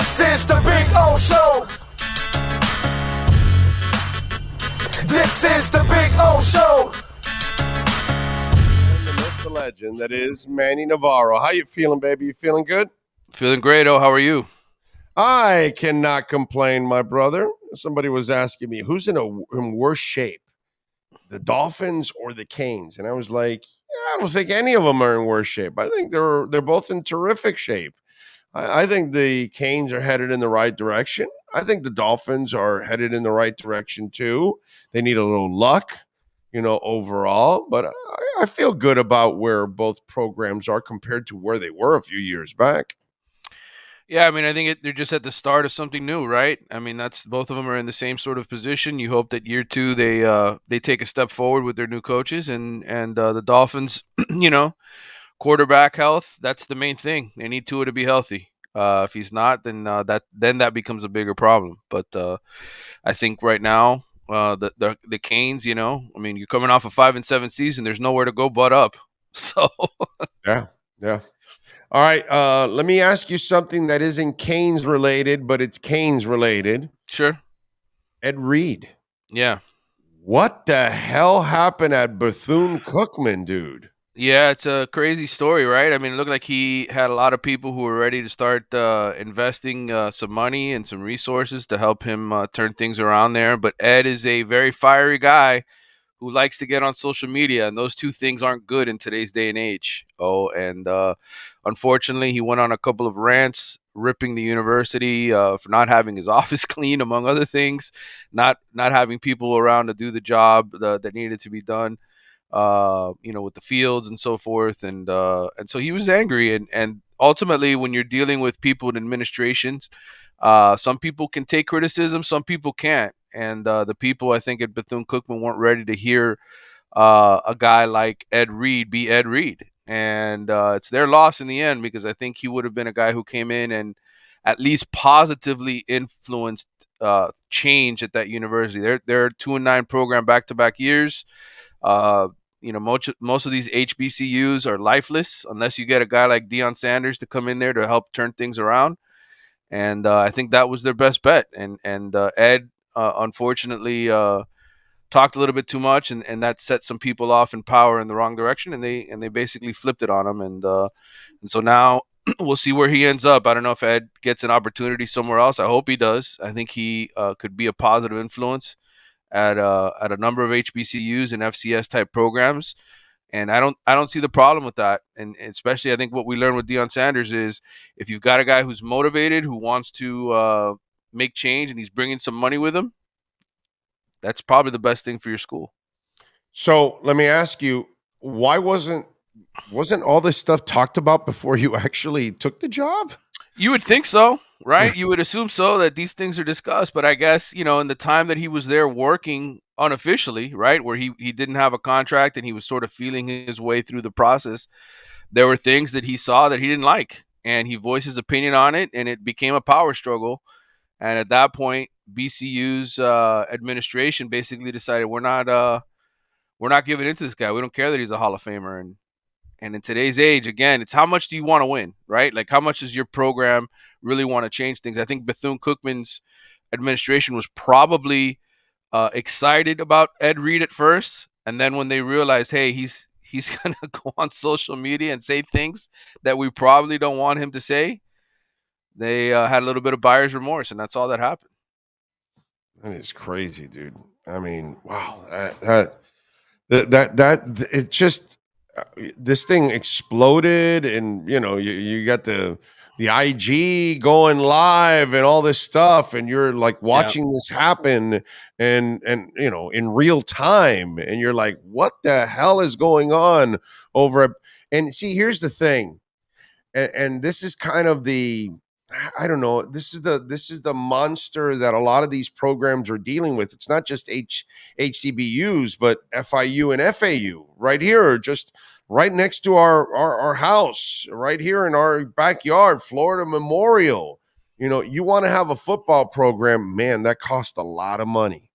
This is the Big O Show. This is the Big O Show. And the myth, the legend that is Manny Navarro. How you feeling, baby? You feeling good? Feeling great. Oh, how are you? I cannot complain, my brother. Somebody was asking me who's in worse shape, the Dolphins or the Canes, and I was like, I don't think any of them are in worse shape. I think they're both in terrific shape. I think the Canes are headed in the right direction. I think the Dolphins are headed in the right direction too. They need a little luck, overall, but I feel good about where both programs are compared to where they were a few years back. Yeah, I mean, I think they're just at the start of something new, right? I mean, that's both of them are in the same sort of position. You hope that year two they take a step forward with their new coaches and the Dolphins, quarterback health. That's the main thing. They need Tua to be healthy. If he's not, then that becomes a bigger problem. But I think right now, the Canes, I mean, you're coming off a 5-7 season. There's nowhere to go but up. So Yeah, yeah. All right, let me ask you something that isn't Canes related, but it's Canes related. sure, Ed Reed. yeah. What the hell happened at Bethune-Cookman, dude? Yeah, it's a crazy story, right? I mean, it looked like he had a lot of people who were ready to start investing some money and some resources to help him turn things around there. But Ed is a very fiery guy who likes to get on social media, and those two things aren't good in today's day and age. Oh, and unfortunately, he went on a couple of rants ripping the university for not having his office clean, among other things, not having people around to do the job that needed to be done, with the fields and so forth, and so he was angry, and ultimately, when you're dealing with people in administrations, some people can take criticism, some people can't, and the people I think at Bethune-Cookman weren't ready to hear a guy like Ed Reed be Ed Reed, and it's their loss in the end because I think he would have been a guy who came in and at least positively influenced change at that university. They're 2-9 program back-to-back years. Uh, most of these HBCUs are lifeless unless you get a guy like Deion Sanders to come in there to help turn things around. And I think that was their best bet. And Ed, unfortunately, talked a little bit too much, and that set some people off in power in the wrong direction, and they basically flipped it on him. And so now we'll see where he ends up. I don't know if Ed gets an opportunity somewhere else. I hope he does. I think he could be a positive influence at a number of HBCUs and FCS type programs, and I don't see the problem with that. And especially, I think what we learned with Deion Sanders is if you've got a guy who's motivated, who wants to make change, and he's bringing some money with him, that's probably the best thing for your school. So let me ask you, why wasn't all this stuff talked about before you actually took the job? You would think so, right? You would assume so that these things are discussed, but I guess, in the time that he was there working unofficially, right, where he didn't have a contract and he was sort of feeling his way through the process, there were things that he saw that he didn't like, and he voiced his opinion on it, and it became a power struggle. And at that point, BCU's administration basically decided we're not giving in to this guy. We don't care that he's a Hall of Famer, and in today's age, again, it's how much do you want to win, right? Like, how much does your program really want to change things? I think Bethune-Cookman's administration was probably excited about Ed Reed at first, and then when they realized, hey, he's gonna go on social media and say things that we probably don't want him to say, they had a little bit of buyer's remorse, and that's all that happened. That is crazy, dude. I mean, wow, that it just this thing exploded, and you got the IG going live and all this stuff, and you're like Yeah. watching this happen, and in real time, and you're like, what the hell is going on over? And see, here's the thing, and this is kind of the I don't know. This is the monster that a lot of these programs are dealing with. It's not just HCBUs, but FIU and FAU right here, just right next to our house, right here in our backyard, Florida Memorial. You want to have a football program, man, that costs a lot of money.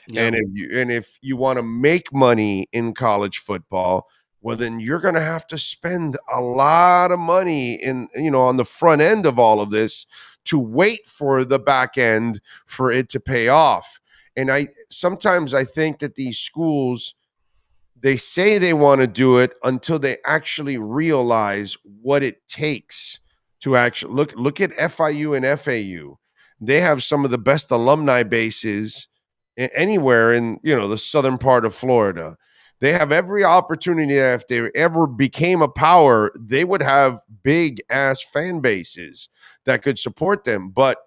Yeah. And if you want to make money in college football, well, then you're going to have to spend a lot of money on the front end of all of this to wait for the back end for it to pay off. And I sometimes I think that these schools, they say they want to do it until they actually realize what it takes to actually look at FIU and FAU. They have some of the best alumni bases anywhere in, the southern part of Florida. They have every opportunity that if they ever became a power, they would have big ass fan bases that could support them, but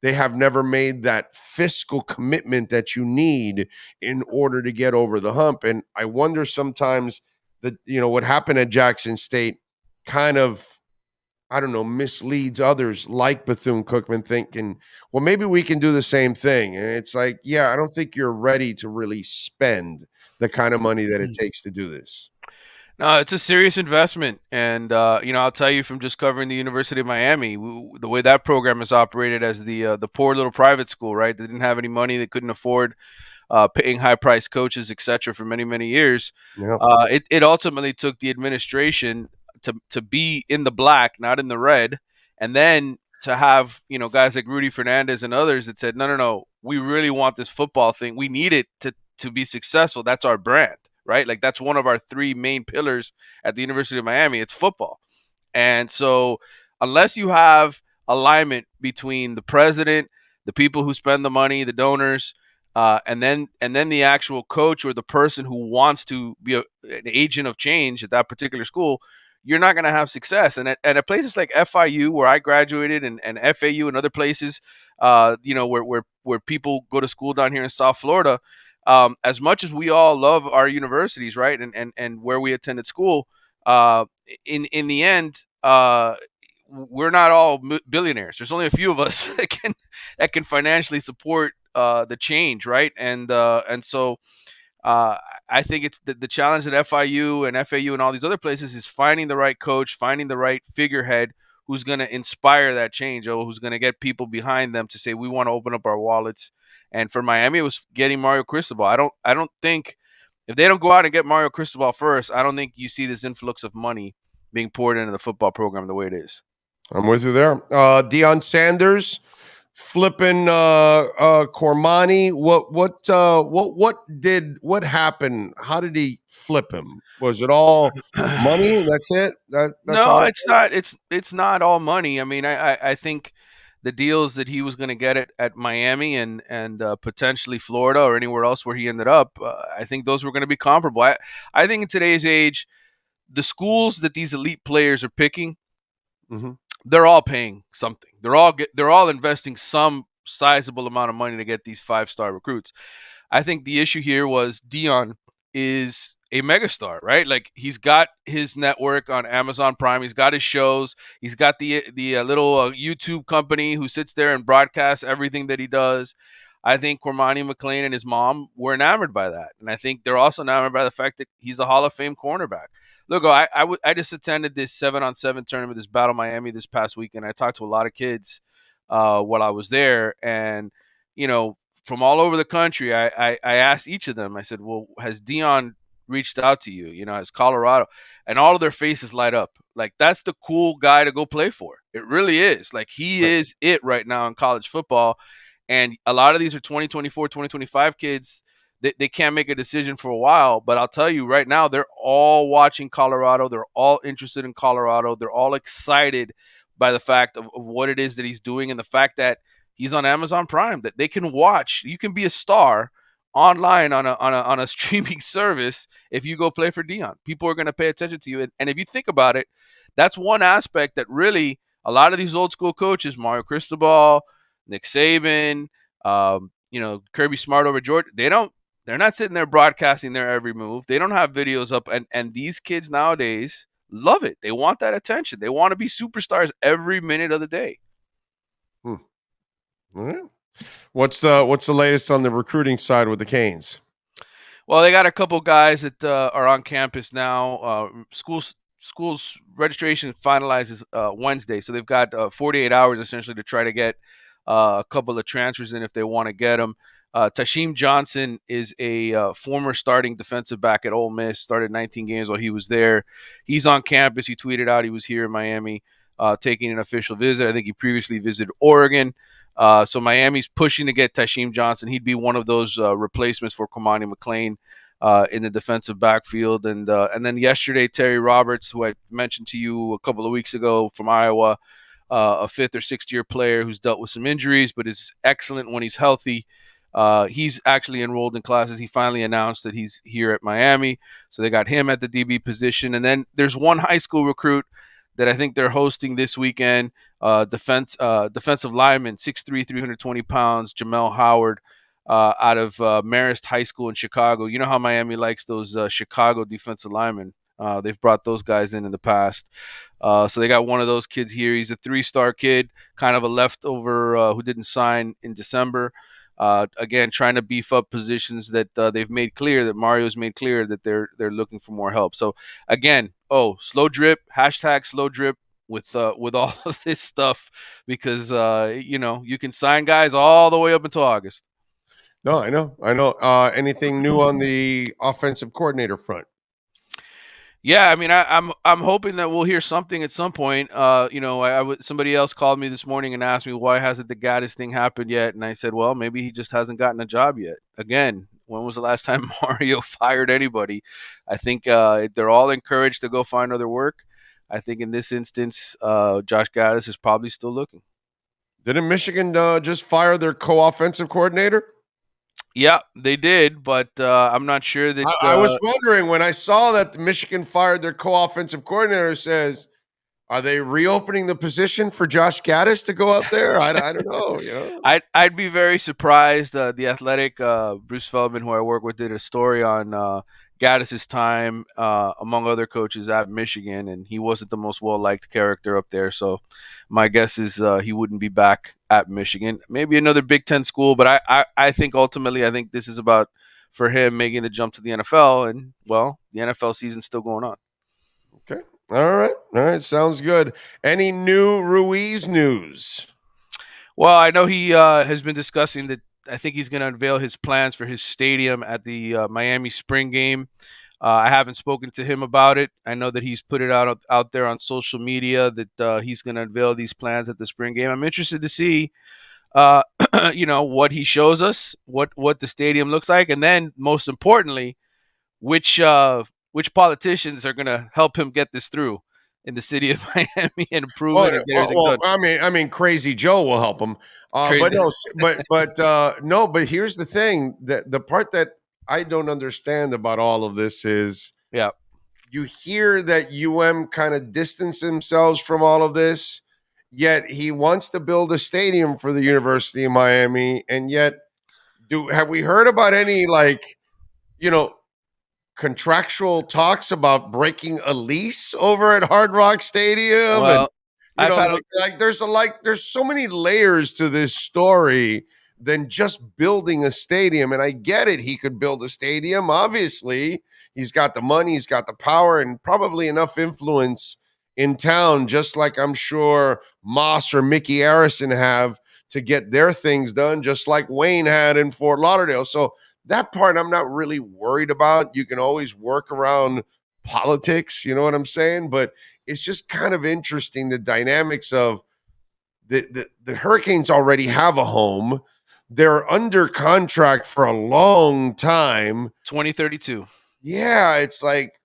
they have never made that fiscal commitment that you need in order to get over the hump. And I wonder sometimes that, what happened at Jackson State kind of, I don't know, misleads others like Bethune-Cookman thinking, well, maybe we can do the same thing. And it's like, yeah, I don't think you're ready to really spend the kind of money that it takes to do this. No, it's a serious investment, and I'll tell you from just covering the University of Miami, the way that program is operated as the poor little private school, right? They didn't have any money, they couldn't afford paying high-priced coaches, etc., for many, many years. Yeah. It ultimately took the administration to be in the black, not in the red, and then to have guys like Rudy Fernandez and others that said, no, we really want this football thing. We need it to be successful. That's our brand, right? Like that's one of our three main pillars at the University of Miami. It's football, and so unless you have alignment between the president, the people who spend the money, the donors, and then the actual coach or the person who wants to be an agent of change at that particular school, you're not going to have success. And at places like FIU, where I graduated, and FAU and other places, where people go to school down here in South Florida, as much as we all love our universities, right, and where we attended school, in the end, we're not all billionaires. There's only a few of us that can financially support the change, right? And so I think it's the challenge at FIU and FAU and all these other places is finding the right coach, finding the right figurehead who's going to inspire that change, or who's going to get people behind them to say, we want to open up our wallets. And for Miami, it was getting Mario Cristobal. I don't think if they don't go out and get Mario Cristobal first, I don't think you see this influx of money being poured into the football program the way it is. I'm with you there. Deion Sanders flipping Cormani. What happened? How did he flip him? Was it all money? That's it. That's no, all. it's not. It's not all money. I mean, I think the deals that he was going to get at Miami and potentially Florida or anywhere else where he ended up, I think those were going to be comparable. I think in today's age, the schools that these elite players are picking, they're all paying something. They're all investing some sizable amount of money to get these 5-star recruits. I think the issue here was Deion is a megastar, right? Like he's got his network on Amazon Prime. He's got his shows. He's got the little YouTube company who sits there and broadcasts everything that he does. I think Cormani McClain and his mom were enamored by that. And I think they're also enamored by the fact that he's a Hall of Fame cornerback. Look, I just attended this 7-on-7 tournament, this Battle Miami this past weekend. I talked to a lot of kids while I was there. And, from all over the country, I asked each of them, I said, well, has Deion reached out to you? Has Colorado? And all of their faces light up. Like, that's the cool guy to go play for. It really is. Like, he is it right now in college football. And a lot of these are 2024, 2025 kids. They can't make a decision for a while. But I'll tell you right now, they're all watching Colorado. They're all interested in Colorado. They're all excited by the fact of what it is that he's doing and the fact that he's on Amazon Prime, that they can watch. You can be a star online on a streaming service if you go play for Deion. People are going to pay attention to you. And if you think about it, that's one aspect that really a lot of these old school coaches, Mario Cristobal, Nick Saban, Kirby Smart over Georgia, they're not sitting there broadcasting their every move. They don't have videos up. And these kids nowadays love it. They want that attention. They want to be superstars every minute of the day. All right. What's the latest on the recruiting side with the Canes? Well, they got a couple guys that are on campus now. Schools registration finalizes Wednesday, so they've got 48 hours essentially to try to get a couple of transfers in if they want to get them. Tasheem Johnson is a former starting defensive back at Ole Miss, started 19 games while he was there. He's on campus. He tweeted out he was here in Miami. taking an official visit. I think he previously visited Oregon. So Miami's pushing to get Tysheem Johnson. He'd be one of those replacements for Kamani McLean in the defensive backfield. And then yesterday, Terry Roberts, who I mentioned to you a couple of weeks ago from Iowa, a fifth or sixth year player who's dealt with some injuries, but is excellent when he's healthy. He's actually enrolled in classes. He finally announced that he's here at Miami. So they got him at the DB position. And then there's one high school recruit that I think they're hosting this weekend. Defensive lineman, 6'3", 320 pounds, Jamel Howard, out of Marist High School in Chicago. You know how Miami likes those Chicago defensive linemen. They've brought those guys in the past. So they got one of those kids here. He's a 3-star kid, kind of a leftover who didn't sign in December. Again, trying to beef up positions that they've made clear, that Mario's made clear that they're looking for more help. So again, slow drip, hashtag slow drip with all of this stuff, because you can sign guys all the way up until August. No, I know. Anything new on the offensive coordinator front? Yeah, I mean, I'm hoping that we'll hear something at some point. Somebody else called me this morning and asked me, why hasn't the Gaddis thing happened yet? And I said, well, maybe he just hasn't gotten a job yet. Again, when was the last time Mario fired anybody? I think they're all encouraged to go find other work. I think in this instance, Josh Gaddis is probably still looking. Didn't Michigan just fire their co-offensive coordinator? Yeah, they did, but I'm not sure that. I was wondering when I saw that Michigan fired their co-offensive coordinator. Says, are they reopening the position for Josh Gaddis to go out there? I don't know. I'd be very surprised. The Athletic, Bruce Feldman, who I work with, did a story on Gaddis's time among other coaches at Michigan, and he wasn't the most well-liked character up there. So my guess is he wouldn't be back at Michigan. Maybe another Big Ten school, but I think ultimately, I think this is about, for him, making the jump to the NFL, and well, the NFL season's still going on. Okay. All right. Sounds good. Any new Ruiz news? Well, I know he has been discussing that. I think he's going to unveil his plans for his stadium at the Miami spring game. I haven't spoken to him about it. I know that he's put it out there on social media that he's going to unveil these plans at the spring game. I'm interested to see, what he shows us, what the stadium looks like, and then most importantly, which politicians are going to help him get this through in the city of Miami and approve it and get everything done. I mean, Crazy Joe will help him. But here's the thing: the part that I don't understand about all of this is, you hear that kind of distance themselves from all of this, yet he wants to build a stadium for the University of Miami, and yet have we heard about any contractual talks about breaking a lease over at Hard Rock Stadium? Well, there's so many layers to this story than just building a stadium. And I get it. He could build a stadium. Obviously, he's got the money, he's got the power, and probably enough influence in town, just like I'm sure Moss or Mickey Arison have, to get their things done, just like Wayne had in Fort Lauderdale. So that part I'm not really worried about. You can always work around politics, you know what I'm saying? But it's just kind of interesting, the dynamics of the Hurricanes already have a home. They're under contract for a long time. 2032. Yeah, it's like,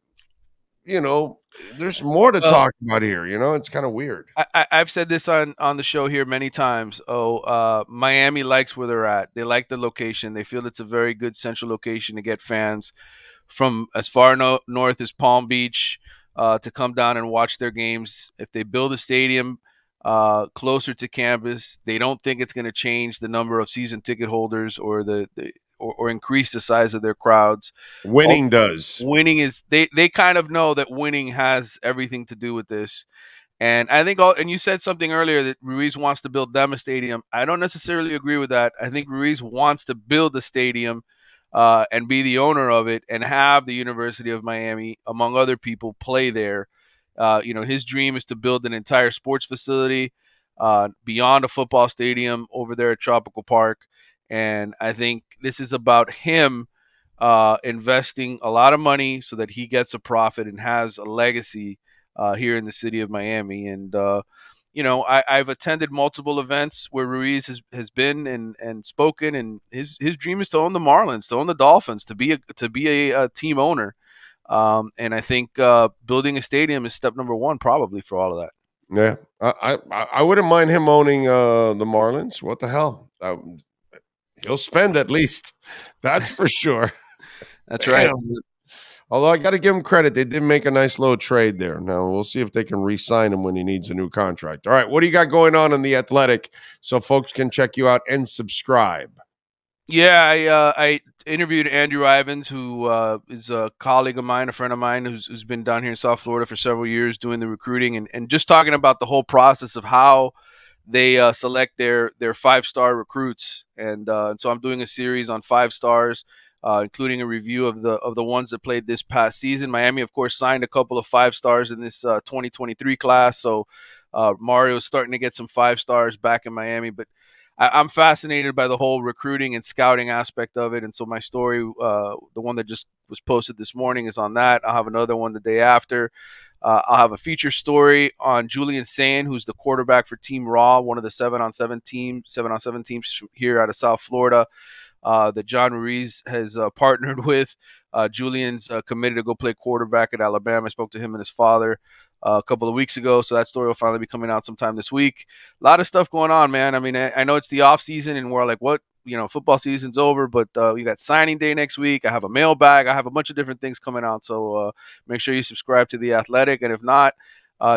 there's more to talk about here. It's kind of weird. I've said this on the show here many times. Miami likes where they're at. They like the location. They feel it's a very good central location to get fans from as far north as Palm Beach to come down and watch their games. If they build a stadium closer to campus, they don't think it's going to change the number of season ticket holders or or increase the size of their crowds. Winning does. Winning is they kind of know that winning has everything to do with this. And I think and you said something earlier that Ruiz wants to build them a stadium. I don't necessarily agree with that. I think Ruiz wants to build a stadium and be the owner of it and have the University of Miami, among other people, play there. His dream is to build an entire sports facility beyond a football stadium over there at Tropical Park. And I think this is about him investing a lot of money so that he gets a profit and has a legacy here in the city of Miami. And I've attended multiple events where Ruiz has been and spoken, and his dream is to own the Marlins, to own the Dolphins, to be a team owner. And I think building a stadium is step number one, probably, for all of that. Yeah, I wouldn't mind him owning the Marlins. What the hell? He'll spend at least. That's for sure. That's right. Although I got to give him credit, they did make a nice little trade there. Now we'll see if they can re-sign him when he needs a new contract. All right, what do you got going on in the Athletic so folks can check you out and subscribe? Yeah, I interviewed Andrew Ivins, who is a colleague of mine, a friend of mine, who's been down here in South Florida for several years doing the recruiting and just talking about the whole process of how they select their 5-star recruits. And so I'm doing a series on 5 stars, including a review of the ones that played this past season. Miami, of course, signed a couple of 5 stars in this 2023 class. So Mario's starting to get some 5 stars back in Miami, but I'm fascinated by the whole recruiting and scouting aspect of it. And so my story, the one that just was posted this morning, is on that. I'll have another one the day after. I'll have a feature story on Julian Sand, who's the quarterback for Team Raw, one of the 7-on-7 teams here out of South Florida, that John Ruiz has partnered with. Julian's committed to go play quarterback at Alabama. I spoke to him and his father a couple of weeks ago, so that story will finally be coming out sometime this week. A lot of stuff going on, man. I mean, I know it's the off season and we're like, what? Football season's over, but we got signing day next week. I have a mailbag. I have a bunch of different things coming out, so make sure you subscribe to The Athletic, and if not,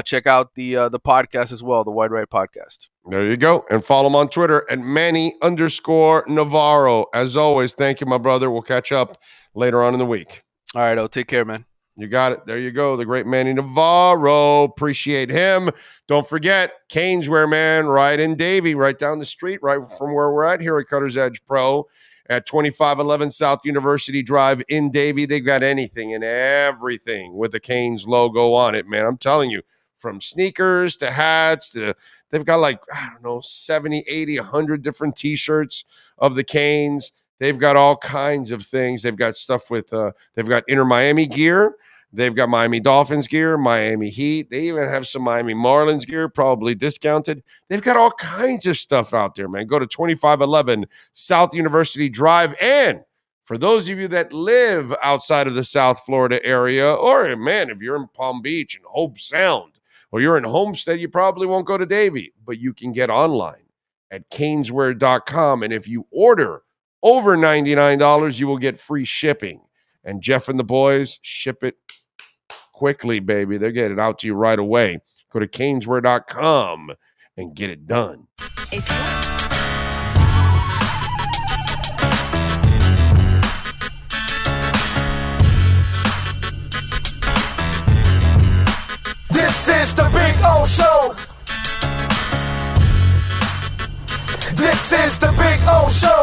check out the podcast as well, the Wide Right Podcast. There you go. And follow him on Twitter at Manny_Navarro. As always, thank you, my brother. We'll catch up later on in the week. All right, take care, man. You got it. There you go. The great Manny Navarro. Appreciate him. Don't forget, Caneswear, man, right in Davie, right down the street, right from where we're at here at Cutter's Edge Pro at 2511 South University Drive in Davie. They've got anything and everything with the Canes logo on it, man. I'm telling you, from sneakers to hats to they've got 70, 80, 100 different T-shirts of the Canes. They've got all kinds of things. They've got stuff with they've got Inter Miami gear. They've got Miami Dolphins gear, Miami Heat. They even have some Miami Marlins gear, probably discounted. They've got all kinds of stuff out there, man. Go to 2511 South University Drive. And for those of you that live outside of the South Florida area, or, man, if you're in Palm Beach and Hope Sound, or you're in Homestead, you probably won't go to Davie, but you can get online at caneswear.com. And if you order over $99, you will get free shipping. And Jeff and the boys ship it quickly, baby. They'll get it out to you right away. Go to caneswear.com and get it done. This is the Big O Show. This is the Big O Show.